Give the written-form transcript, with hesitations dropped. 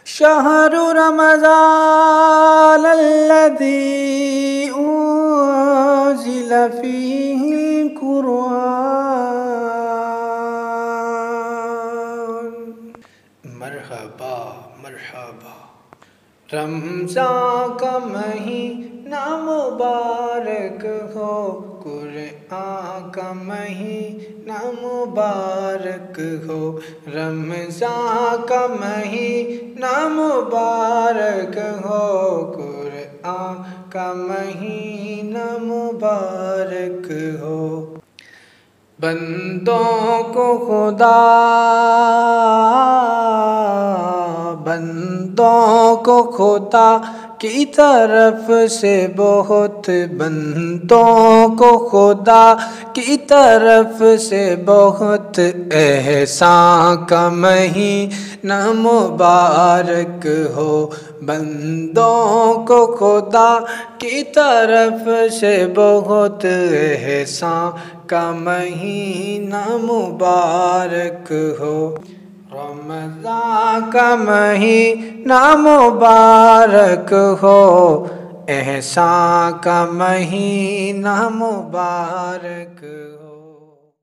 شہر رمضان الذی انزل فیہ القرآن۔ مرحبا مرحبا، رمضان کا مہینہ مبارک ہو، قرآن کا مہینہ مبارک ہو، رمضان کا مہینہ مبارک ہو، قرآن کا مہینہ مبارک ہو۔ بندوں کو خدا کی طرف سے بہت، بندوں کو خدا کی طرف سے بہت احسان کا مہینہ مبارک ہو، بندوں کو خدا کی طرف سے بہت احسان کا مہینہ مبارک ہو۔ رمضان کا مہینہ مبارک ہو، احسان کا مہینہ مبارک ہو۔